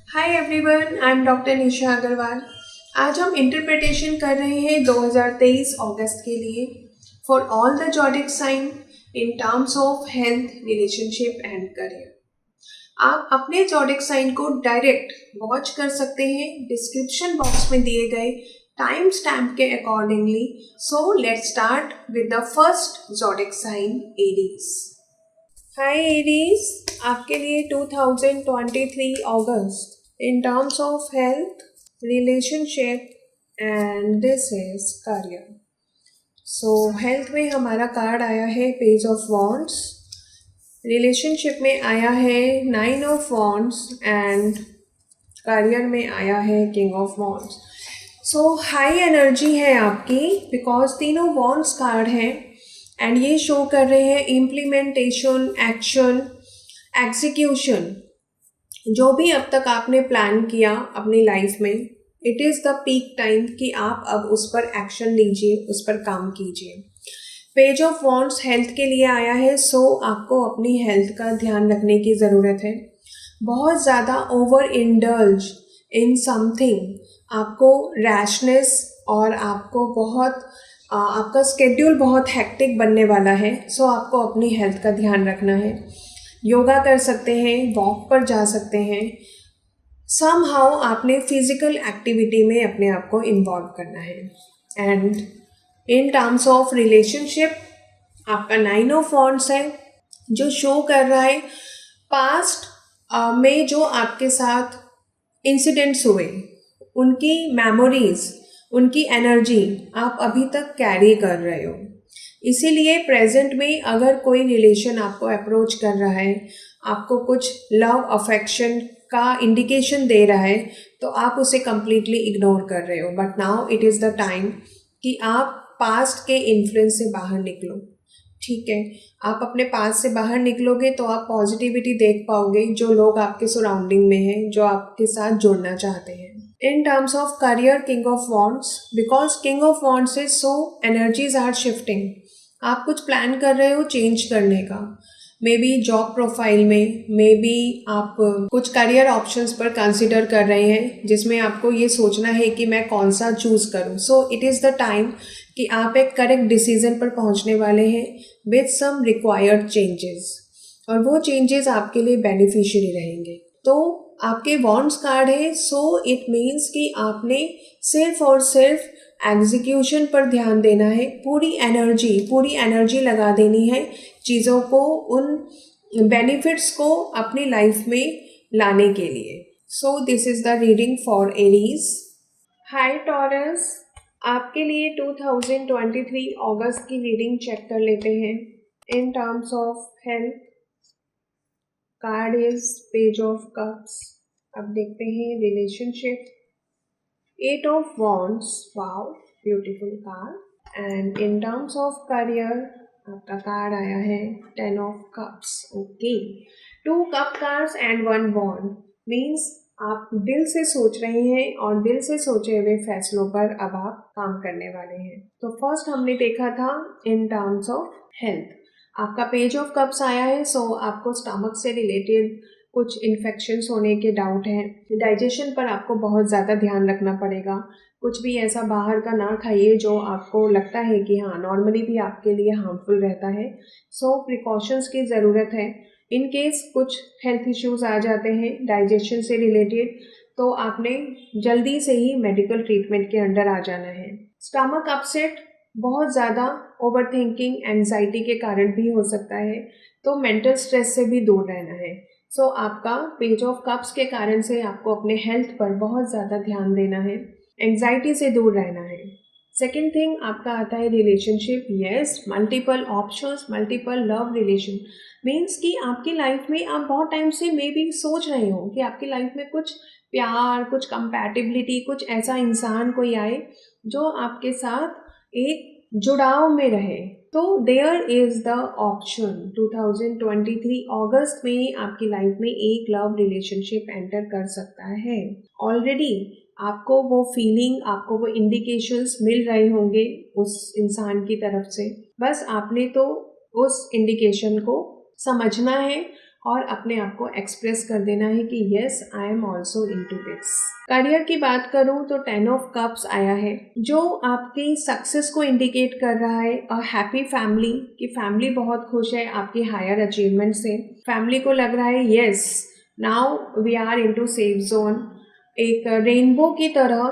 Hi everyone, I am doctor Nisha Agarwal. आज हम interpretation कर रहे हैं 2023 अगस्त के लिए for all the zodiac sign in terms of health, relationship and career. आप अपने जॉडिक साइन को डायरेक्ट वॉच कर सकते हैं डिस्क्रिप्शन बॉक्स में दिए गए टाइम स्टैम्प के accordingly. So let's start with the first zodiac sign, Aries. Hi Aries, आपके लिए 2023 अगस्त in terms of health, relationship and this is career. So health में हमारा कार्ड आया है पेज ऑफ वॉन्ड्स, रिलेशनशिप में आया है 9 ऑफ वॉन्ड्स एंड करियर में आया है king of wands. So high energy है आपकी बिकॉज तीनों वॉन्ड्स कार्ड हैं एंड ये शो कर रहे हैं इम्प्लीमेंटेशन, एक्शन, एग्जीक्यूशन। जो भी अब तक आपने प्लान किया अपनी लाइफ में, it is the peak time कि आप अब उस पर एक्शन लीजिए, उस पर काम कीजिए। पेज ऑफ वॉन्ड्स हेल्थ के लिए आया है। सो आपको अपनी हेल्थ का ध्यान रखने की ज़रूरत है। बहुत ज़्यादा ओवर इंडल्ज इन समथिंग, आपको रैशनेस और आपको आपका स्केड्यूल बहुत हेक्टिक बनने वाला है। सो आपको अपनी हेल्थ का ध्यान रखना है। योगा कर सकते हैं, वॉक पर जा सकते हैं। समहाउ आपने फिजिकल एक्टिविटी में अपने आप को इन्वॉल्व करना है। And in terms of relationship आपका 9 ऑफ वॉन्ड्स है जो शो कर रहा है पास्ट में जो आपके साथ इंसिडेंट्स हुए, उनकी मेमोरीज, उनकी एनर्जी आप अभी तक कैरी कर रहे हो। इसीलिए प्रेजेंट में अगर कोई रिलेशन आपको अप्रोच कर रहा है, आपको कुछ लव अफेक्शन का इंडिकेशन दे रहा है, तो आप उसे कम्प्लीटली इग्नोर कर रहे हो। But now it is the time कि आप पास्ट के इन्फ्लुएंस से बाहर निकलो। ठीक है, आप अपने पास से बाहर निकलोगे तो आप पॉजिटिविटी देख पाओगे जो लोग आपके सराउंडिंग में हैं, जो आपके साथ जुड़ना चाहते हैं। In terms of career, king of wands, because king of wands is so energies are shifting. आप कुछ प्लान कर रहे हो चेंज करने का, मे बी जॉब प्रोफाइल में, मे बी आप कुछ करियर ऑप्शंस पर कंसिडर कर रहे हैं जिसमें आपको ये सोचना है कि मैं कौन सा चूज़ करूं। So it is the time कि आप एक करेक्ट डिसीजन पर पहुंचने वाले हैं विद सम रिक्वायर्ड चेंजेस, और वो चेंजेस आपके लिए बेनिफिशियरी रहेंगे। तो आपके वॉन्ड्स कार्ड है। सो इट मीन्स कि आपने सिर्फ और सिर्फ एग्जीक्यूशन पर ध्यान देना है। पूरी एनर्जी लगा देनी है चीज़ों को, उन बेनिफिट्स को अपनी लाइफ में लाने के लिए। सो this is the reading for Aries. Hi taurus, आपके लिए 2023 अगस्त की रीडिंग चेक कर लेते हैं। In terms of health, card is page of cups. अब देखते हैं relationship, 8 of Wands, wow, beautiful card. And in terms of career, आपका कार्ड आया है 10 of Cups, okay. 2 cup cards and 1 wand means आप दिल से सोच रहे हैं और दिल से सोचे हुए फैसलों पर अब आप काम करने वाले हैं। तो फर्स्ट हमने देखा था इन टर्म्स ऑफ हेल्थ, आपका पेज ऑफ कप्स आया है। सो आपको स्टमक से रिलेटेड कुछ इन्फेक्शंस होने के डाउट हैं। डाइजेशन पर आपको बहुत ज़्यादा ध्यान रखना पड़ेगा। कुछ भी ऐसा बाहर का ना खाइए जो आपको लगता है कि हाँ नॉर्मली भी आपके लिए हार्मफुल रहता है। सो प्रिकॉशंस की ज़रूरत है। इन केस कुछ हेल्थ इश्यूज़ आ जाते हैं डाइजेशन से रिलेटेड, तो आपने जल्दी से ही मेडिकल ट्रीटमेंट के अंडर आ जाना है। स्टमक अपसेट बहुत ज़्यादा ओवर थिंकिंग, एंजाइटी के कारण भी हो सकता है, तो मेंटल स्ट्रेस से भी दूर रहना है। सो आपका पेज ऑफ कप्स के कारण से आपको अपने हेल्थ पर बहुत ज़्यादा ध्यान देना है, एंजाइटी से दूर रहना है। सेकेंड थिंग आपका आता है relationship. Yes, multiple options, multiple love relation means कि आपकी लाइफ में आप बहुत टाइम से मे बी सोच रहे हो कि आपकी लाइफ में कुछ प्यार, कुछ कंपैटिबिलिटी, कुछ ऐसा इंसान कोई आए जो आपके साथ एक जुड़ाव में रहे। तो देयर इज़ द ऑप्शन 2023 अगस्त में आपकी लाइफ में एक लव रिलेशनशिप एंटर कर सकता है। ऑलरेडी आपको वो फीलिंग, आपको वो इंडिकेशंस मिल रहे होंगे उस इंसान की तरफ से। बस आपने तो उस इंडिकेशन को समझना है और अपने आप को एक्सप्रेस कर देना है कि yes I am also into this. Career की बात करूं तो 10 ऑफ कप्स आया है, जो आपकी सक्सेस को इंडिकेट कर रहा है। अ हैप्पी फैमिली, कि फैमिली बहुत खुश है आपकी हायर अचीवमेंट से। फैमिली को लग रहा है yes now we are into safe zone. एक रेनबो की तरह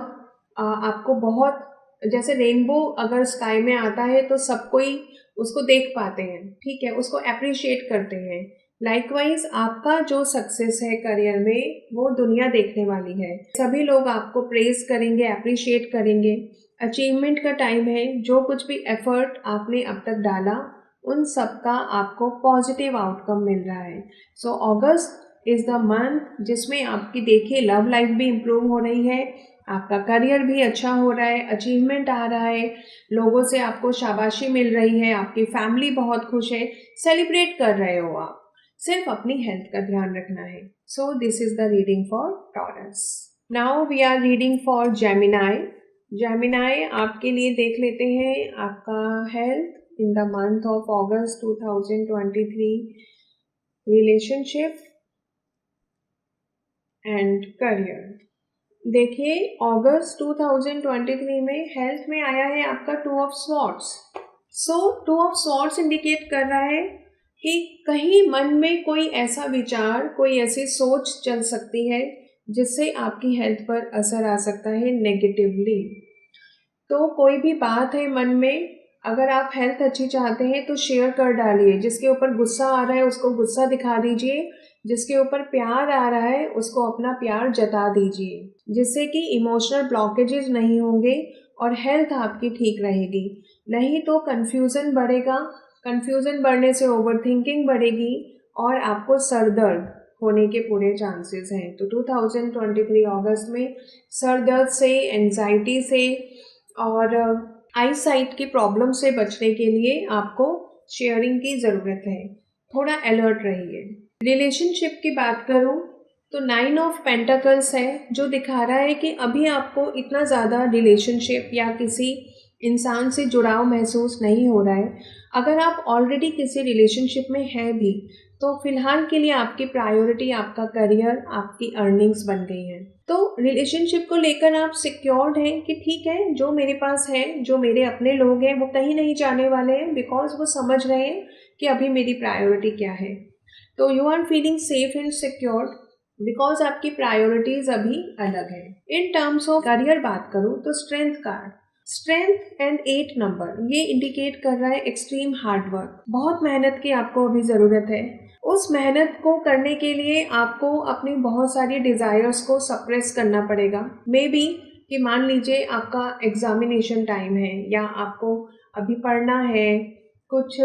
आपको बहुत, जैसे रेनबो अगर स्काई में आता है तो सब कोई उसको देख पाते हैं, ठीक है, उसको अप्रिशिएट करते हैं। लाइकवाइज आपका जो सक्सेस है करियर में वो दुनिया देखने वाली है। सभी लोग आपको प्रेज करेंगे, अप्रिशिएट करेंगे। अचीवमेंट का टाइम है, जो कुछ भी एफर्ट आपने अब तक डाला उन सब का आपको पॉजिटिव आउटकम मिल रहा है। सो अगस्त इज द मंथ जिसमें आपकी देखिए लव लाइफ भी इम्प्रूव हो रही है, आपका करियर भी अच्छा हो रहा है, अचीवमेंट आ रहा है, लोगों से आपको शाबाशी मिल रही है, आपकी फैमिली बहुत खुश है, सेलिब्रेट कर रहे हो आप। सिर्फ अपनी हेल्थ का ध्यान रखना है। So this is the reading for Taurus. Now we are reading for Gemini. Gemini आपके लिए देख लेते हैं आपका health in the month of August 2023, relationship and career. देखिए अगस्त 2023 में हेल्थ में आया है आपका 2 of swords. So 2 of swords indicate कर रहा है कि कहीं मन में कोई ऐसा विचार, कोई ऐसी सोच चल सकती है जिससे आपकी हेल्थ पर असर आ सकता है नेगेटिवली। तो कोई भी बात है मन में, अगर आप हेल्थ अच्छी चाहते हैं तो शेयर कर डालिए। जिसके ऊपर गुस्सा आ रहा है उसको गुस्सा दिखा दीजिए, जिसके ऊपर प्यार आ रहा है उसको अपना प्यार जता दीजिए, जिससे कि इमोशनल ब्लॉकेजेस नहीं होंगे और हेल्थ आपकी ठीक रहेगी। नहीं तो कन्फ्यूज़न बढ़ेगा, कन्फ्यूज़न बढ़ने से ओवरथिंकिंग बढ़ेगी और आपको सर दर्द होने के पूरे चांसेस हैं। तो 2023 अगस्त में सर दर्द से, एंजाइटी से और आई साइट की प्रॉब्लम से बचने के लिए आपको शेयरिंग की ज़रूरत है। थोड़ा अलर्ट रहिए। रिलेशनशिप की बात करूं तो 9 ऑफ पेंटाकल्स है, जो दिखा रहा है कि अभी आपको इतना ज़्यादा रिलेशनशिप या किसी इंसान से जुड़ाव महसूस नहीं हो रहा है। अगर आप ऑलरेडी किसी रिलेशनशिप में हैं भी तो फिलहाल के लिए आपकी प्रायोरिटी आपका करियर, आपकी अर्निंग्स बन गई हैं। तो रिलेशनशिप को लेकर आप सिक्योर्ड हैं कि ठीक है, जो मेरे पास है, जो मेरे अपने लोग हैं वो कहीं नहीं जाने वाले हैं, बिकॉज वो समझ रहे हैं कि अभी मेरी प्रायोरिटी क्या है। तो you are feeling safe and secured because आपकी प्रायोरिटीज अभी अलग है। इन टर्म्स ऑफ करियर बात करूँ तो strength card, strength and 8 number, ये इंडिकेट कर रहा है एक्सट्रीम हार्ड वर्क। बहुत मेहनत की आपको अभी ज़रूरत है। उस मेहनत को करने के लिए आपको अपनी बहुत सारी डिज़ायर्स को सप्रेस करना पड़ेगा। मे बी कि मान लीजिए आपका एग्जामिनेशन टाइम है या आपको अभी पढ़ना है, कुछ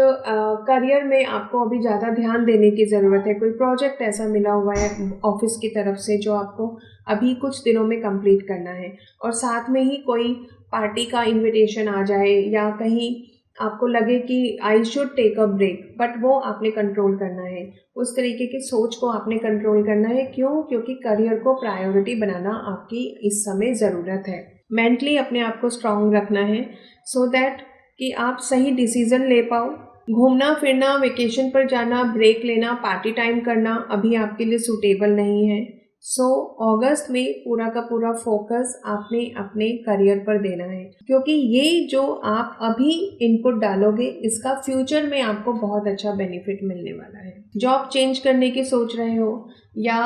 करियर में आपको अभी ज़्यादा ध्यान देने की ज़रूरत है, कोई प्रोजेक्ट ऐसा मिला हुआ है ऑफिस की तरफ से जो आपको अभी कुछ दिनों में कंप्लीट करना है, और साथ में ही कोई पार्टी का इनविटेशन आ जाए या कहीं आपको लगे कि I should take a break, but वो आपने कंट्रोल करना है। उस तरीके की सोच को आपने कंट्रोल करना है। क्यों? क्योंकि करियर को प्रायोरिटी बनाना आपकी इस समय ज़रूरत है। मेंटली अपने आप को स्ट्रांग रखना है सो दैट कि आप सही डिसीज़न ले पाओ। घूमना फिरना, वेकेशन पर जाना, ब्रेक लेना, पार्टी टाइम करना अभी आपके लिए सूटेबल नहीं है। सो अगस्त में पूरा का पूरा फोकस आपने अपने करियर पर देना है, क्योंकि ये जो आप अभी इनपुट डालोगे इसका फ्यूचर में आपको बहुत अच्छा बेनिफिट मिलने वाला है। जॉब चेंज करने की सोच रहे हो या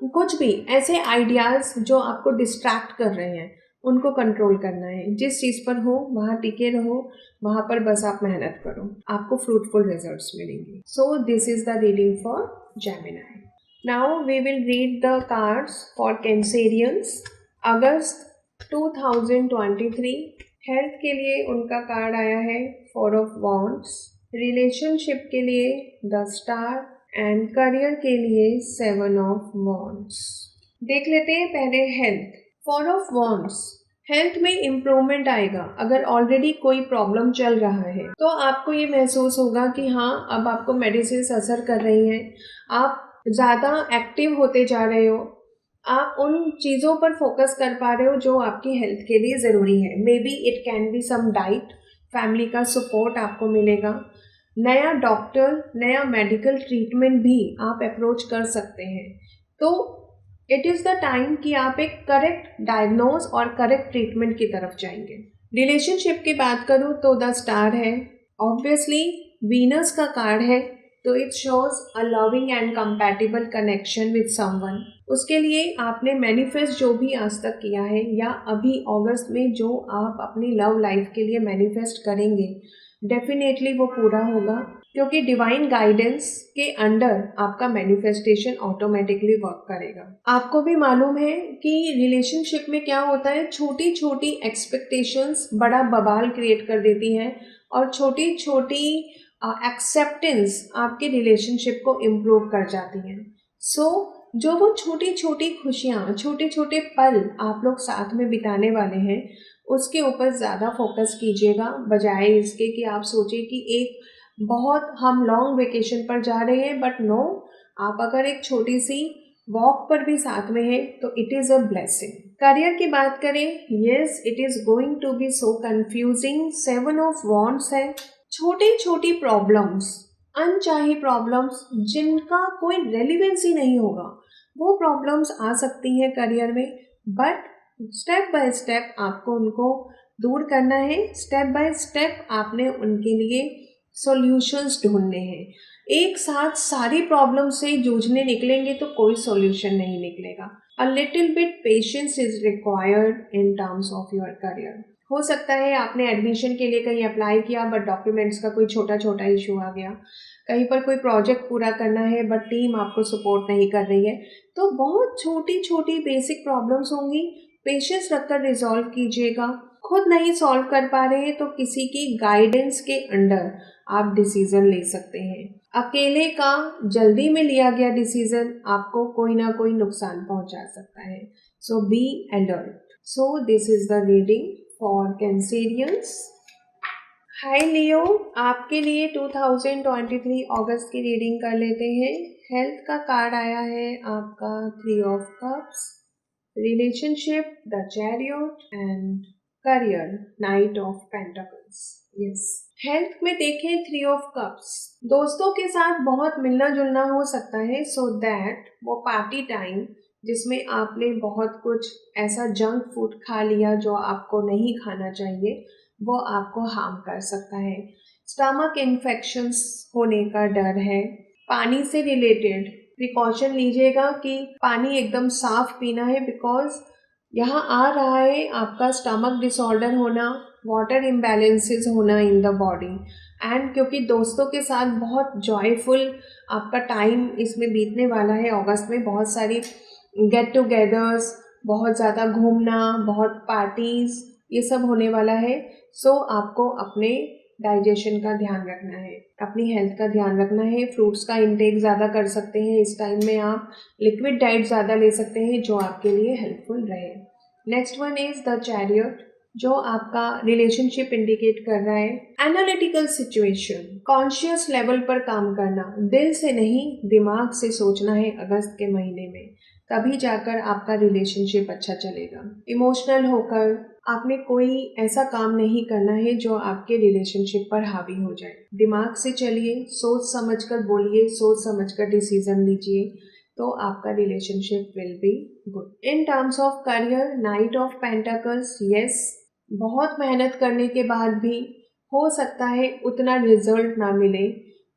कुछ भी ऐसे आइडियाज़ जो आपको डिस्ट्रैक्ट कर रहे हैं उनको कंट्रोल करना है। जिस चीज़ पर हो वहाँ टिके रहो, वहाँ पर बस आप मेहनत करो, आपको फ्रूटफुल रिजल्ट्स मिलेंगे। सो this is the reading for Gemini. Now we will read the cards for Cancerians August 2023। Health के लिए उनका कार्ड आया है 4 ऑफ वॉन्ड्स, रिलेशनशिप के लिए द स्टार एंड करियर के लिए 7 ऑफ वॉन्ड्स। देख लेते हैं पहले हेल्थ। 4 ऑफ वॉन्ड्स, हेल्थ में इम्प्रूवमेंट आएगा। अगर ऑलरेडी कोई प्रॉब्लम चल रहा है तो आपको ये महसूस होगा कि हाँ, अब आपको मेडिसिन असर कर रही हैं, आप ज़्यादा एक्टिव होते जा रहे हो, आप उन चीज़ों पर फोकस कर पा रहे हो जो आपकी हेल्थ के लिए ज़रूरी है। Maybe it can be some diet, family का सपोर्ट आपको मिलेगा। नया डॉक्टर, नया मेडिकल ट्रीटमेंट भी आप अप्रोच कर सकते हैं। तो इट इज़ द टाइम कि आप एक करेक्ट डायग्नोज और करेक्ट ट्रीटमेंट की तरफ जाएंगे। रिलेशनशिप की बात करूँ तो द स्टार है, ऑब्वियसली वीनस का कार्ड है, तो it shows a loving and compatible connection with someone. उसके लिए आपने मैनिफेस्ट जो भी आज तक किया है या अभी अगस्त में जो आप अपनी लव लाइफ के लिए मैनिफेस्ट करेंगे, डेफिनेटली वो पूरा होगा, क्योंकि डिवाइन गाइडेंस के अंडर आपका मैनिफेस्टेशन ऑटोमेटिकली वर्क करेगा। आपको भी मालूम है कि रिलेशनशिप में क्या होता है, छोटी छोटी एक्सपेक्टेशंस बड़ा बवाल क्रिएट कर देती हैं और छोटी छोटी एक्सेप्टेंस आपके रिलेशनशिप को इम्प्रूव कर जाती हैं। सो जो वो छोटी छोटी खुशियाँ, छोटे छोटे पल आप लोग साथ में बिताने वाले हैं, उसके ऊपर ज़्यादा फोकस कीजिएगा, बजाय इसके कि आप सोचिए कि एक बहुत हम लॉन्ग वेकेशन पर जा रहे हैं, बट नो, आप अगर एक छोटी सी वॉक पर भी साथ में है तो it is a blessing. Career की बात करें, yes it is going to be so confusing. 7 of wands है। छोटी छोटी प्रॉब्लम्स, अनचाही प्रॉब्लम्स जिनका कोई रेलिवेंस ही नहीं होगा, वो प्रॉब्लम्स आ सकती हैं करियर में, बट स्टेप बाय स्टेप आपको उनको दूर करना है। स्टेप बाय स्टेप आपने उनके लिए सॉल्यूशंस ढूंढने हैं। एक साथ सारी प्रॉब्लम से जूझने निकलेंगे तो कोई सॉल्यूशन नहीं निकलेगा। A little bit patience is required in terms of your career. हो सकता है आपने एडमिशन के लिए कहीं अप्लाई किया बट डॉक्यूमेंट्स का कोई छोटा छोटा इशू आ गया, कहीं पर कोई प्रोजेक्ट पूरा करना है बट टीम आपको सपोर्ट नहीं कर रही है, तो बहुत छोटी छोटी बेसिक प्रॉब्लम्स होंगी। पेशेंस रखकर रिजॉल्व कीजिएगा। खुद नहीं सॉल्व कर पा रहे हैं तो किसी की गाइडेंस के अंडर आप डिसीजन ले सकते हैं। अकेले का जल्दी में लिया गया डिसीजन आपको कोई ना कोई नुकसान पहुंचा सकता है। So be alert. So this is the reading for Cancerians. Hi Leo, आपके लिए 2023 अगस्त की रीडिंग कर लेते हैं। हेल्थ का कार्ड आया है आपका 3 of cups, relationship the chariot and career night of pentacles. Yes, health में देखें 3 ऑफ कप्स, दोस्तों के साथ बहुत मिलना जुलना हो सकता है, सो दैट वो पार्टी टाइम जिसमें आपने बहुत कुछ ऐसा जंक फूड खा लिया जो आपको नहीं खाना चाहिए, वो आपको हार्म कर सकता है। स्टमक इन्फेक्शंस होने का डर है। पानी से रिलेटेड प्रिकॉशन लीजिएगा कि पानी एकदम साफ पीना है, बिकॉज यहाँ आ रहा है आपका स्टमक डिसऑर्डर होना, वाटर इम्बैलेंसेस होना इन द बॉडी। एंड क्योंकि दोस्तों के साथ बहुत जॉयफुल आपका टाइम इसमें बीतने वाला है अगस्त में, बहुत सारी गेट टुगेदर्स, बहुत ज़्यादा घूमना, बहुत पार्टीज़, ये सब होने वाला है। सो आपको अपने डाइजेशन का ध्यान रखना है, अपनी हेल्थ का ध्यान रखना है। फ्रूट्स का इंटेक ज़्यादा कर सकते हैं इस टाइम में, आप लिक्विड डाइट ज़्यादा ले सकते हैं जो आपके लिए हेल्पफुल रहे। Next one is the chariot, जो आपका रिलेशनशिप इंडिकेट कर रहा है। एनालिटिकल सिचुएशन, कॉन्शियस लेवल पर काम करना, दिल से नहीं दिमाग से सोचना है अगस्त के महीने में, तभी जाकर आपका रिलेशनशिप अच्छा चलेगा। इमोशनल होकर आपने कोई ऐसा काम नहीं करना है जो आपके रिलेशनशिप पर हावी हो जाए। दिमाग से चलिए, सोच समझकर बोलिए, सोच समझकर डिसीजन लीजिए, तो आपका relationship will be good. In terms of career night of pentacles, yes, बहुत मेहनत करने के बाद भी हो सकता है उतना रिजल्ट ना मिले,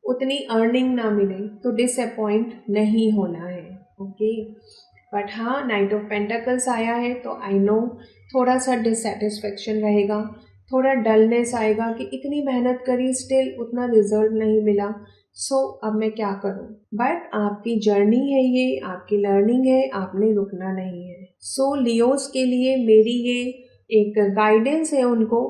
उतनी अर्निंग ना मिले, तो डिसअपॉइंट नहीं होना है, ओके। बट हाँ, नाइट ऑफ पेंटाकल्स आया है तो आई नो थोड़ा सा डिससेटिस्फेक्शन रहेगा, थोड़ा डलनेस आएगा कि इतनी मेहनत करी स्टिल उतना रिजल्ट नहीं मिला, सो अब मैं क्या करूं। बट आपकी जर्नी है, ये आपकी लर्निंग है, आपने रुकना नहीं है। सो लियोस के लिए मेरी ये एक गाइडेंस है उनको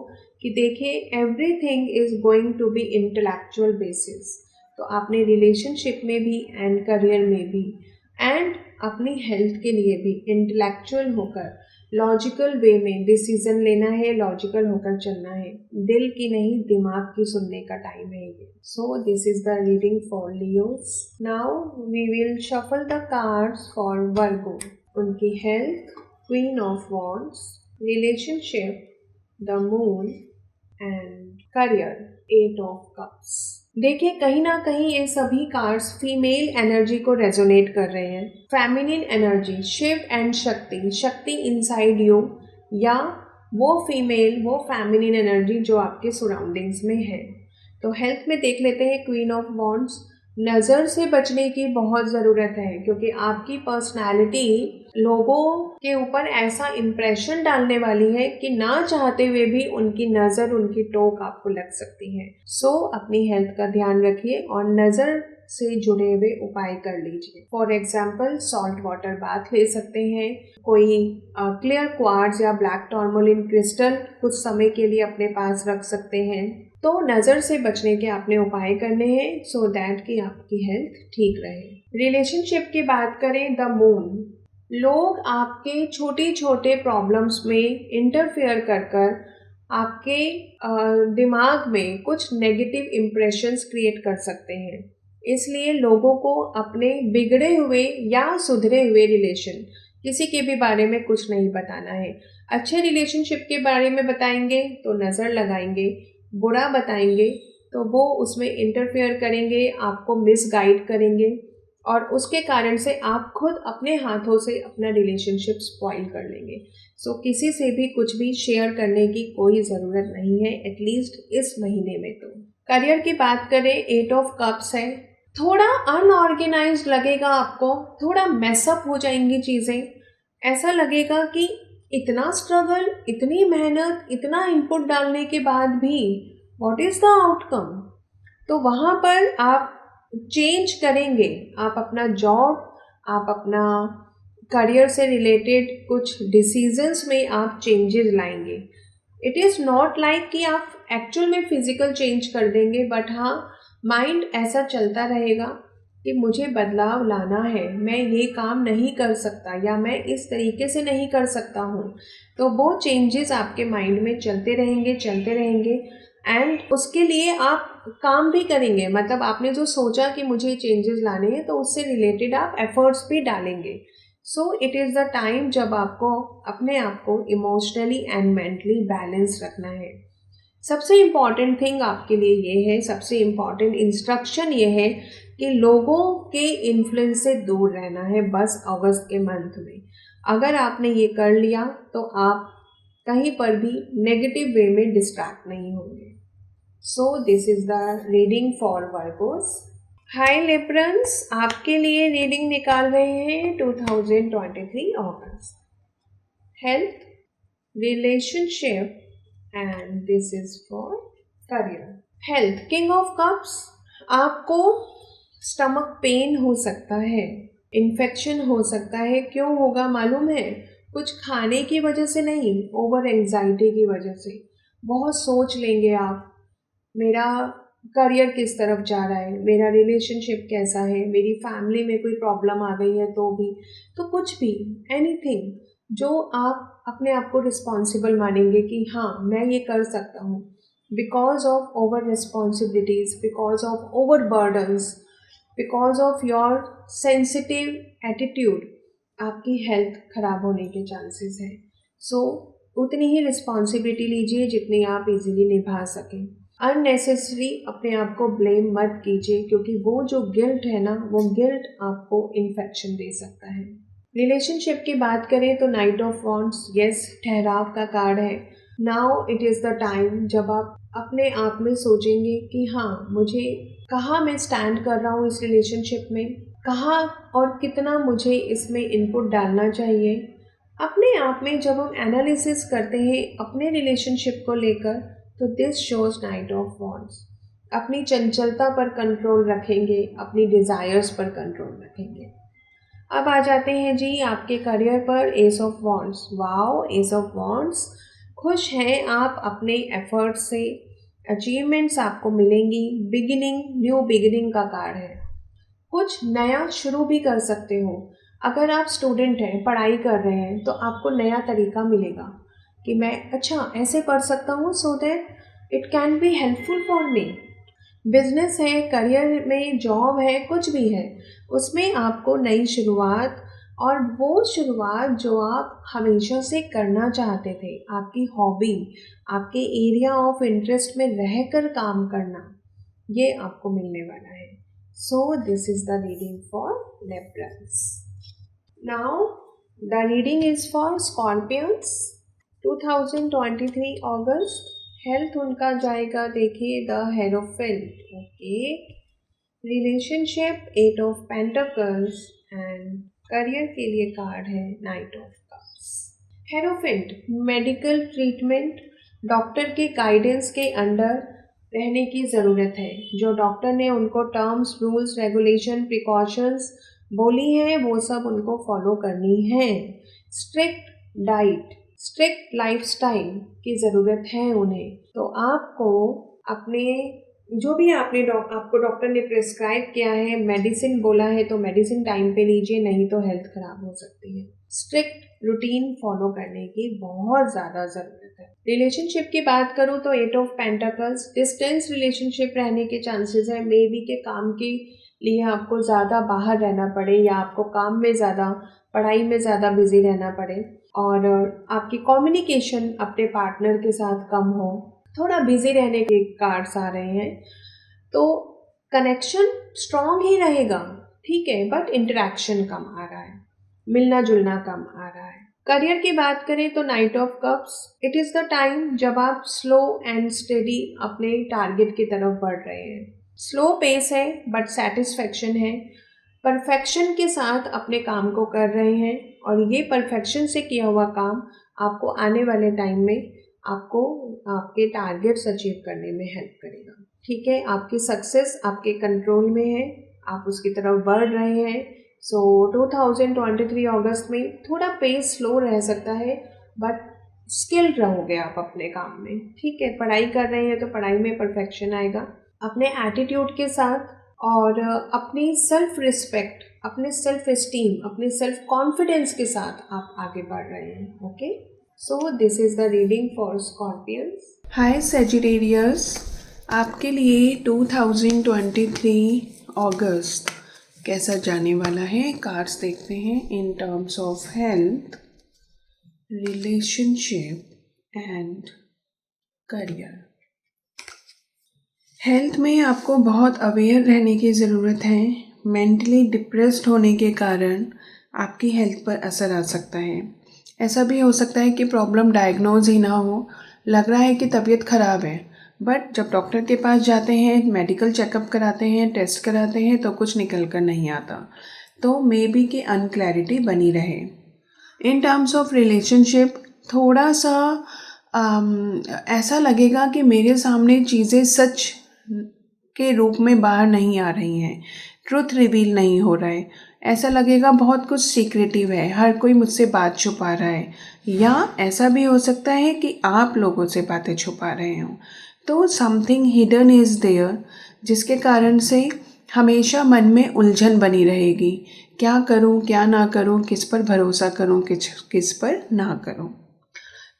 कि देखिए, everything is going to be intellectual basis. तो आपने रिलेशनशिप में भी एंड करियर में भी एंड अपनी हेल्थ के लिए भी इंटेलेक्चुअल होकर लॉजिकल वे में डिसीजन लेना है, लॉजिकल होकर चलना है, दिल की नहीं दिमाग की सुनने का टाइम है ये। So this is the reading for Leos. Now we will shuffle the cards for Virgo. उनकी health queen of wands, relationship the moon and career 8 of cups. देखिए, कहीं ना कहीं ये सभी कार्ड्स फीमेल एनर्जी को रेजोनेट कर रहे हैं। फेमिनिन एनर्जी, शिव एंड शक्ति, शक्ति इनसाइड यू, या वो फीमेल, वो फेमिनिन एनर्जी जो आपके सराउंडिंग्स में है। तो हेल्थ में देख लेते हैं क्वीन ऑफ वॉन्ड्स। नज़र से बचने की बहुत ज़रूरत है, क्योंकि आपकी पर्सनालिटी लोगों के ऊपर ऐसा इम्प्रेशन डालने वाली है कि ना चाहते हुए भी उनकी नज़र, उनकी टोक आपको लग सकती है। सो अपनी हेल्थ का ध्यान रखिए और नज़र से जुड़े हुए उपाय कर लीजिए। For example, salt water bath ले सकते हैं, कोई क्लियर क्वार्ट्ज या ब्लैक टॉर्मोलिन क्रिस्टल कुछ समय के लिए अपने पास रख सकते हैं। तो नज़र से बचने के आपने उपाय करने हैं, सो दैट कि आपकी हेल्थ ठीक रहे। रिलेशनशिप की बात करें, द मून। लोग आपके छोटे छोटे प्रॉब्लम्स में इंटरफेयर कर आपके दिमाग में कुछ नेगेटिव इम्प्रेशंस क्रिएट कर सकते हैं। इसलिए लोगों को अपने बिगड़े हुए या सुधरे हुए रिलेशन, किसी के भी बारे में कुछ नहीं बताना है। अच्छे रिलेशनशिप के बारे में बताएंगे तो नज़र लगाएंगे, बुरा बताएंगे तो वो उसमें इंटरफेयर करेंगे, आपको मिसगाइड करेंगे, और उसके कारण से आप खुद अपने हाथों से अपना रिलेशनशिप स्पॉइल कर लेंगे। सो किसी से भी कुछ भी शेयर करने की कोई ज़रूरत नहीं है, एटलीस्ट इस महीने में। तो करियर की बात करें, 8 ऑफ कप्स है। थोड़ा अनऑर्गेनाइज्ड लगेगा आपको, थोड़ा मैसअप हो जाएंगी चीज़ें, ऐसा लगेगा कि इतना स्ट्रगल, इतनी मेहनत, इतना इनपुट डालने के बाद भी व्हाट इज़ द आउटकम। तो वहाँ पर आप चेंज करेंगे, आप अपना जॉब, आप अपना करियर से रिलेटेड कुछ डिसीजंस में आप चेंजेस लाएंगे। इट इज़ नॉट लाइक कि आप एक्चुअल में फिजिकल चेंज कर देंगे, बट हाँ, माइंड ऐसा चलता रहेगा कि मुझे बदलाव लाना है, मैं ये काम नहीं कर सकता या मैं इस तरीके से नहीं कर सकता हूँ। तो वो चेंजेस आपके माइंड में चलते रहेंगे एंड उसके लिए आप काम भी करेंगे। मतलब आपने जो सोचा कि मुझे चेंजेस लाने हैं, तो उससे रिलेटेड आप एफर्ट्स भी डालेंगे। So it is the time जब आपको अपने आप को इमोशनली एंड मेंटली बैलेंस रखना है। सबसे इम्पॉर्टेंट थिंग आपके लिए ये है, सबसे इम्पॉर्टेंट इंस्ट्रक्शन ये है कि लोगों के इन्फ्लुएंस से दूर रहना है बस अगस्त के मंथ में। अगर आपने ये कर लिया तो आप कहीं पर भी नेगेटिव वे में डिस्ट्रैक्ट नहीं होंगे। So this is the reading for Virgos. Hi Librans, आपके लिए रीडिंग निकाल रहे हैं 2023 अगस्त। Health, relationship, and this is for career. Health, king of cups. आपको स्टमक पेन हो सकता है, इन्फेक्शन हो सकता है। क्यों होगा मालूम है? कुछ खाने की वजह से नहीं, ओवर एंजाइटी की वजह से। बहुत सोच लेंगे आप, मेरा करियर किस तरफ जा रहा है, मेरा रिलेशनशिप कैसा है, मेरी फैमिली में कोई प्रॉब्लम आ गई है तो भी, तो कुछ भी, एनीथिंग जो आप अपने आप को रिस्पॉन्सिबल मानेंगे कि हाँ मैं ये कर सकता हूँ, because of over responsibilities, because of over burdens, because of your sensitive attitude, आपकी हेल्थ खराब होने के चांसेस हैं। सो उतनी ही रिस्पॉन्सिबिलिटी लीजिए जितनी आप इजीली निभा सकें। अननेसेसरी अपने आप को ब्लेम मत कीजिए, क्योंकि वो जो गिल्ट है ना, वो गिल्ट आपको इन्फेक्शन दे सकता है। रिलेशनशिप की बात करें तो नाइट ऑफ वॉन्ड्स, यस, ठहराव का कार्ड है। Now it is the time जब आप अपने आप में सोचेंगे कि हाँ, मुझे कहाँ मैं स्टैंड कर रहा हूँ इस रिलेशनशिप में, कहाँ और कितना मुझे इसमें इनपुट डालना चाहिए। अपने आप में जब हम एनालिसिस करते हैं अपने रिलेशनशिप को लेकर, तो this shows night of wands. अपनी चंचलता पर कंट्रोल रखेंगे, अपनी डिज़ायर्स पर कंट्रोल रखेंगे। अब आ जाते हैं जी आपके करियर पर, S of wands. Wow, S of wands. खुश हैं आप अपने एफर्ट से, अचीवमेंट्स आपको मिलेंगी। बिगिनिंग, न्यू बिगिनिंग का कार्ड है। कुछ नया शुरू भी कर सकते हो। अगर आप स्टूडेंट हैं, पढ़ाई कर रहे हैं, तो आपको नया तरीका मिलेगा कि मैं अच्छा ऐसे पढ़ सकता हूँ, so that it can be helpful for me. Business है, करियर में जॉब है, कुछ भी है, उसमें आपको नई शुरुआत, और वो शुरुआत जो आप हमेशा से करना चाहते थे, आपकी हॉबी, आपके एरिया ऑफ इंटरेस्ट में रहकर काम करना, ये आपको मिलने वाला है. So this is the reading for Liberals. Now the reading is for Scorpions. 2023 August. Health उनका जाएगा, देखिए, the hierophant. Okay. Relationship 8 of pentacles and career के लिए कार्ड है night of cups. Hierophant medical treatment, doctor के guidance के under रहने की ज़रूरत है. जो डॉक्टर ने उनको टर्म्स, रूल्स, रेगुलेशन, प्रिकॉशंस बोली हैं वो सब उनको फॉलो करनी है. स्ट्रिक्ट डाइट, स्ट्रिक्ट लाइफस्टाइल की ज़रूरत है उन्हें. तो आपको अपने जो भी आपको डॉक्टर ने प्रिस्क्राइब किया है, मेडिसिन बोला है, तो मेडिसिन टाइम पे लीजिए, नहीं तो हेल्थ ख़राब हो सकती है. स्ट्रिक्ट रूटीन फॉलो करने की बहुत ज़्यादा ज़रूरत है. रिलेशनशिप की बात करूँ तो 8 ऑफ पेंटिकल्स, डिस्टेंस रिलेशनशिप रहने के चांसेस है. मे बी के काम के लिए आपको ज़्यादा बाहर रहना पड़े, या आपको काम में ज़्यादा, पढ़ाई में ज़्यादा बिजी रहना पड़े, और आपकी कम्युनिकेशन अपने पार्टनर के साथ कम हो, थोड़ा बिजी रहने के कार्ड्स आ रहे हैं. तो कनेक्शन स्ट्रॉन्ग ही रहेगा, ठीक है, बट इंटरेक्शन कम आ रहा है, मिलना जुलना कम आ रहा है. करियर की बात करें तो night of cups, it is the time जब आप स्लो एंड स्टेडी अपने टारगेट की तरफ बढ़ रहे हैं. स्लो पेस है बट सेटिस्फेक्शन है. परफेक्शन के साथ अपने काम को कर रहे हैं, और ये परफेक्शन से किया हुआ काम आपको आने वाले टाइम में आपको आपके टारगेट्स अचीव करने में हेल्प करेगा. ठीक है, आपकी सक्सेस आपके कंट्रोल में है, आप उसकी तरफ बढ़ रहे हैं. सो 2023 अगस्त में थोड़ा पेस स्लो रह सकता है, बट स्किल्ड रहोगे आप अपने काम में. ठीक है, पढ़ाई कर रहे हैं तो पढ़ाई में परफेक्शन आएगा. अपने एटीट्यूड के साथ और अपनी सेल्फ रिस्पेक्ट, अपने सेल्फ एस्टीम, अपने सेल्फ कॉन्फिडेंस के साथ आप आगे बढ़ रहे हैं. Okay, so this is the reading for Scorpions. Hi Sagittarius, आपके लिए 2023 अगस्त कैसा जाने वाला है. कार्ड्स देखते हैं in terms of health, relationship and career. Health में आपको बहुत अवेयर रहने की ज़रूरत है. मेंटली डिप्रेस्ड होने के कारण आपकी हेल्थ पर असर आ सकता है. ऐसा भी हो सकता है कि प्रॉब्लम डायग्नोज ही ना हो, लग रहा है कि तबीयत ख़राब है, बट जब डॉक्टर के पास जाते हैं, मेडिकल चेकअप कराते हैं, टेस्ट कराते हैं, तो कुछ निकल कर नहीं आता. तो मे बी कि अनक्लैरिटी बनी रहे. इन टर्म्स ऑफ रिलेशनशिप थोड़ा सा ऐसा लगेगा कि मेरे सामने चीज़ें सच के रूप में बाहर नहीं आ रही हैं, ट्रुथ रिवील नहीं हो रहा है. ऐसा लगेगा बहुत कुछ सीक्रेटिव है, हर कोई मुझसे बात छुपा रहा है, या ऐसा भी हो सकता है कि आप लोगों से बातें छुपा रहे हों. तो समथिंग हिडन इज़ देयर, जिसके कारण से हमेशा मन में उलझन बनी रहेगी. क्या करूं, क्या ना करूं, किस पर भरोसा करूं, किस पर ना करूं.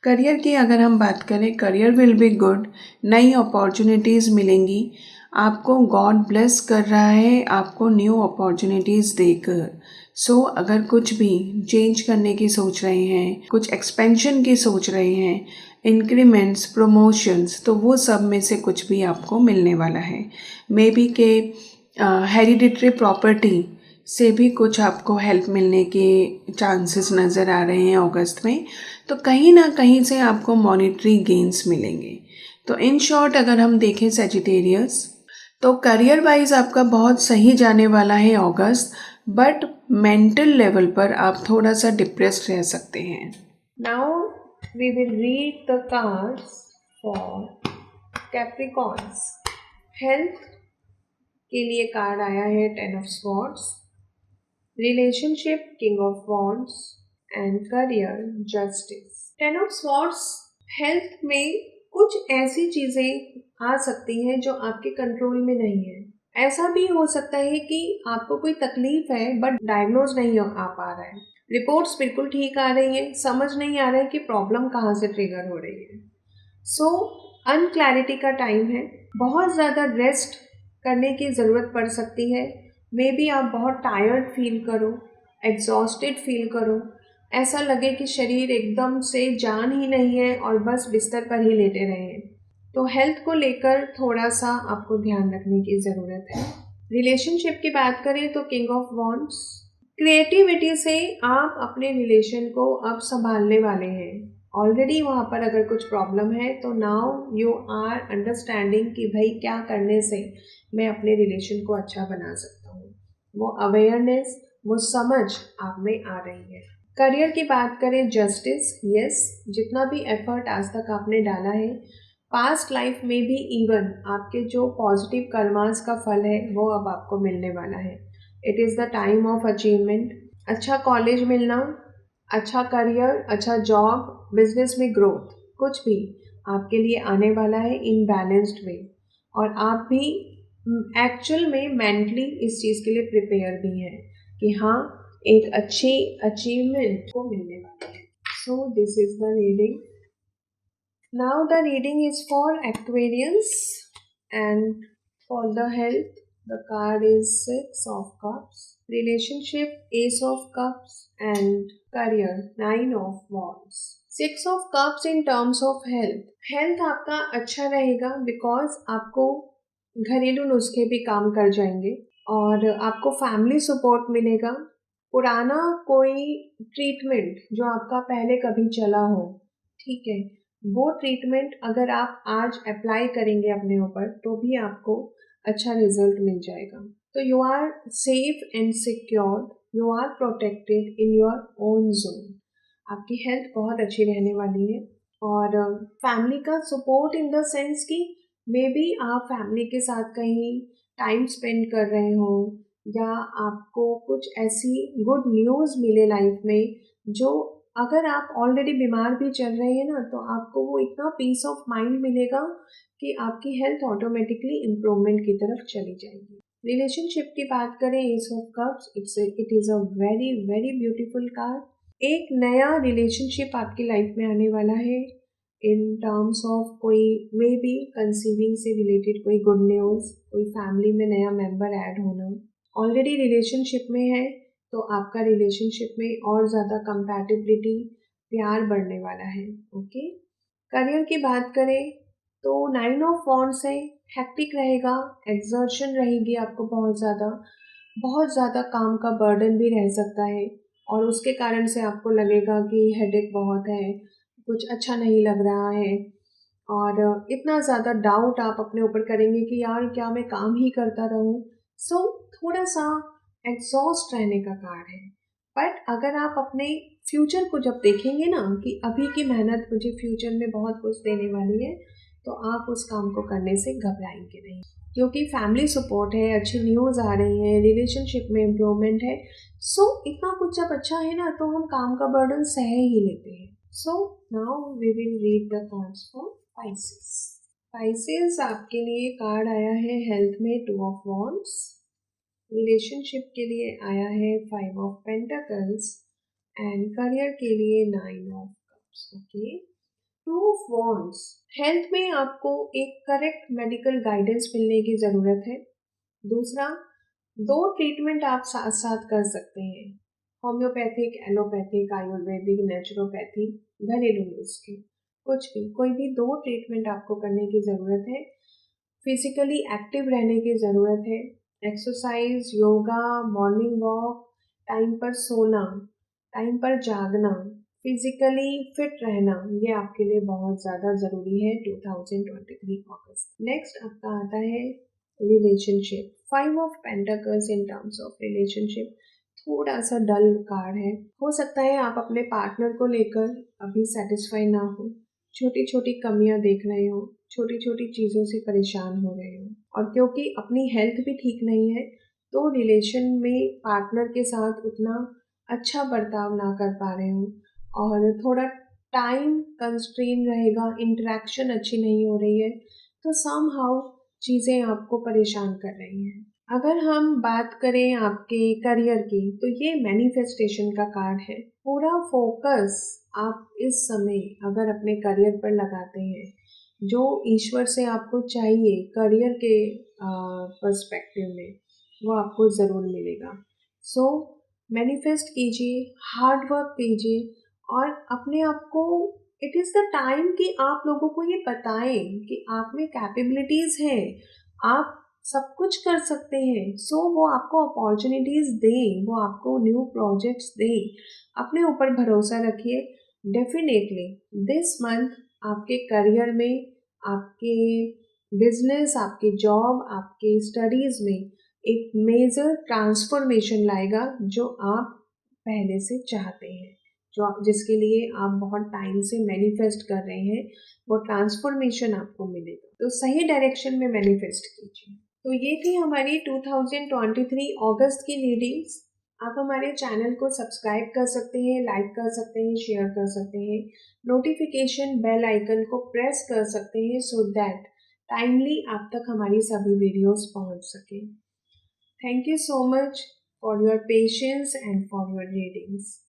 करियर की अगर हम बात करें, करियर विल बी गुड. नई अपॉर्चुनिटीज़ मिलेंगी आपको. गॉड ब्लेस कर रहा है आपको न्यू अपॉर्चुनिटीज़ देकर. सो अगर कुछ भी चेंज करने की सोच रहे हैं, कुछ एक्सपेंशन की सोच रहे हैं, इंक्रीमेंट्स, प्रमोशंस, तो वो सब में से कुछ भी आपको मिलने वाला है. मे बी के हेरिडिटरी प्रॉपर्टी से भी कुछ आपको हेल्प मिलने के चांसेस नज़र आ रहे हैं अगस्त में. तो कहीं ना कहीं से आपको मॉनेटरी गेन्स मिलेंगे. तो इन शॉर्ट अगर हम देखें सेजिटेरियस, तो करियर वाइज आपका बहुत सही जाने वाला है अगस्त, बट मेंटल लेवल पर आप थोड़ा सा डिप्रेस्ड रह सकते हैं. Now we will read the cards for Capricorns. Health के लिए कार्ड आया है 10 of swords, relationship king of wands and career justice. 10 of swords health में कुछ ऐसी चीज़ें आ सकती हैं जो आपके कंट्रोल में नहीं है. ऐसा भी हो सकता है कि आपको कोई तकलीफ है बट डायग्नोज नहीं आ पा रहा है. रिपोर्ट्स बिल्कुल ठीक आ रही हैं, समझ नहीं आ रहा है कि प्रॉब्लम कहाँ से ट्रिगर हो रही है. सो अनक्लैरिटी का टाइम है. बहुत ज़्यादा रेस्ट करने की ज़रूरत पड़ सकती है. मे बी आप बहुत टायर्ड फील करो, एग्जॉस्टेड फील करो, ऐसा लगे कि शरीर एकदम से जान ही नहीं है और बस बिस्तर पर ही लेटे रहे हैं. तो हेल्थ को लेकर थोड़ा सा आपको ध्यान रखने की ज़रूरत है। रिलेशनशिप की बात करें तो किंग ऑफ वॉन्ड्स, क्रिएटिविटी से आप अपने रिलेशन को अब संभालने वाले हैं। ऑलरेडी वहाँ पर अगर कुछ प्रॉब्लम है तो नाउ यू आर अंडरस्टैंडिंग कि भाई क्या करने से मैं अपने रिलेशन को अच्छा बना सकता हूँ। वो अवेयरनेस, वो समझ आप में आ रही है। करियर की बात करें, जस्टिस, यस, जितना भी एफर्ट आज तक आपने डाला है पास्ट लाइफ में भी, इवन आपके जो पॉजिटिव कर्मास का फल है वो अब आपको मिलने वाला है। It is the time of achievement. अच्छा कॉलेज मिलना, अच्छा करियर, अच्छा जॉब, बिजनेस में ग्रोथ, कुछ भी आपके लिए आने वाला है इन बैलेंस्ड वे। और आप भी एक्चुअल में मेंटली इस चीज़ के लिए प्रिपेयर भी हैं कि हाँ एक अच्छी अचीवमेंट को मिलने वाली है। So this is the reading. Now the reading is for Aquarians, and for the health, the card is Six of Cups, relationship Ace of Cups, and career Nine of Wands. Six of Cups in terms of health. Health आपका अच्छा रहेगा because आपको घरेलू नुस्खे भी काम कर जाएंगे और आपको फैमिली सपोर्ट मिलेगा। पुराना कोई ट्रीटमेंट जो आपका पहले कभी चला हो, ठीक है, वो ट्रीटमेंट अगर आप आज अप्लाई करेंगे अपने ऊपर तो भी आपको अच्छा रिजल्ट मिल जाएगा। तो you are safe and secured, you are protected in your own zone. आपकी हेल्थ बहुत अच्छी रहने वाली है। और फैमिली का सपोर्ट इन द सेंस कि मे बी आप फैमिली के साथ कहीं टाइम स्पेंड कर रहे हो या आपको कुछ ऐसी गुड न्यूज़ मिले लाइफ में जो अगर आप ऑलरेडी बीमार भी चल रहे हैं ना तो आपको वो इतना पीस ऑफ माइंड मिलेगा कि आपकी हेल्थ ऑटोमेटिकली इम्प्रूवमेंट की तरफ चली जाएगी। रिलेशनशिप की बात करें, S of cups, it is a very very beautiful card. एक नया रिलेशनशिप आपकी लाइफ में आने वाला है इन टर्म्स ऑफ कोई मे बी कंसीविंग से रिलेटेड कोई गुड न्यूज़, कोई फैमिली में नया मेंबर ऐड होना। ऑलरेडी रिलेशनशिप में है तो आपका रिलेशनशिप में और ज़्यादा कंपैटिबिलिटी, प्यार बढ़ने वाला है। ओके, करियर की बात करें तो नाइन ऑफ वॉन्ड्स है, हेक्टिक रहेगा, एक्सर्शन रहेगी आपको बहुत ज़्यादा काम का बर्डन भी रह सकता है और उसके कारण से आपको लगेगा कि हेडेक बहुत है, कुछ अच्छा नहीं लग रहा है और इतना ज़्यादा डाउट आप अपने ऊपर करेंगे कि यार क्या मैं काम ही करता रहूं। सो थोड़ा सा एग्जॉस्ट रहने का कार्ड है। बट अगर आप अपने फ्यूचर को जब देखेंगे ना कि अभी की मेहनत मुझे फ्यूचर में बहुत कुछ देने वाली है तो आप उस काम को करने से घबराएंगे नहीं, क्योंकि फैमिली सपोर्ट है, अच्छी न्यूज़ आ रही है, रिलेशनशिप में इम्प्रूवमेंट है। सो इतना कुछ जब अच्छा है ना तो हम काम का बर्डन सह ही लेते हैं। So now we will read the cards for Pisces. Pisces आपके लिए कार्ड आया है हेल्थ में टू ऑफ वॉन्ड्स, रिलेशनशिप के लिए आया है five of pentacles and career के लिए nine of cups. Okay, two of wands, health में आपको एक करेक्ट मेडिकल गाइडेंस मिलने की ज़रूरत है। दूसरा, दो ट्रीटमेंट आप साथ साथ कर सकते हैं, होम्योपैथिक, एलोपैथिक, आयुर्वेदिक, नेचुरोपैथी, घरेलू नुस्खे, कुछ भी, कोई भी दो ट्रीटमेंट आपको करने की ज़रूरत है। फिजिकली एक्टिव रहने की ज़रूरत है, exercise, yoga, morning walk, time पर सोना, टाइम पर जागना, फिजिकली फिट रहना, ये आपके लिए बहुत ज़्यादा ज़रूरी है 2023 अगस्त। नेक्स्ट आपका आता है relationship, five of pentacles in terms of relationship थोड़ा सा डल कार्ड है। हो सकता है आप अपने पार्टनर को लेकर अभी सेटिस्फाई ना हो, छोटी छोटी कमियां देख रहे हो, छोटी छोटी चीज़ों से परेशान हो रहे हो और क्योंकि अपनी हेल्थ भी ठीक नहीं है तो रिलेशन में पार्टनर के साथ उतना अच्छा बर्ताव ना कर पा रहे हो और थोड़ा टाइम कंस्ट्रेन रहेगा, इंटरेक्शन अच्छी नहीं हो रही है, तो सम हाउ चीज़ें आपको परेशान कर रही हैं। अगर हम बात करें आपके करियर की तो ये मैनिफेस्टेशन का कार्ड है। पूरा फोकस आप इस समय अगर अपने करियर पर लगाते हैं, जो ईश्वर से आपको चाहिए करियर के पर्सपेक्टिव में, वो आपको ज़रूर मिलेगा। सो मैनिफेस्ट कीजिए, हार्ड वर्क कीजिए और अपने आप को इट इज़ द टाइम कि आप लोगों को ये बताएं कि आप में कैपेबिलिटीज़ हैं, आप सब कुछ कर सकते हैं। सो वो आपको अपॉर्चुनिटीज़ दें, वो आपको न्यू प्रोजेक्ट्स दें। अपने ऊपर भरोसा रखिए। डेफिनेटली दिस मंथ आपके करियर में, आपके बिजनेस, आपके जॉब, आपके स्टडीज़ में एक मेजर ट्रांसफॉर्मेशन लाएगा जो आप पहले से चाहते हैं, जो आप जिसके लिए आप बहुत टाइम से मैनिफेस्ट कर रहे हैं, वो ट्रांसफॉर्मेशन आपको मिलेगा। तो सही डायरेक्शन में मैनिफेस्ट कीजिए। तो ये थी हमारी 2023 अगस्त की रीडिंग्स। आप हमारे चैनल को सब्सक्राइब कर सकते हैं, लाइक कर सकते हैं, शेयर कर सकते हैं, नोटिफिकेशन बेल आइकन को प्रेस कर सकते हैं सो दैट टाइमली आप तक हमारी सभी वीडियोस पहुंच सके। Thank you so much for your patience and for your readings.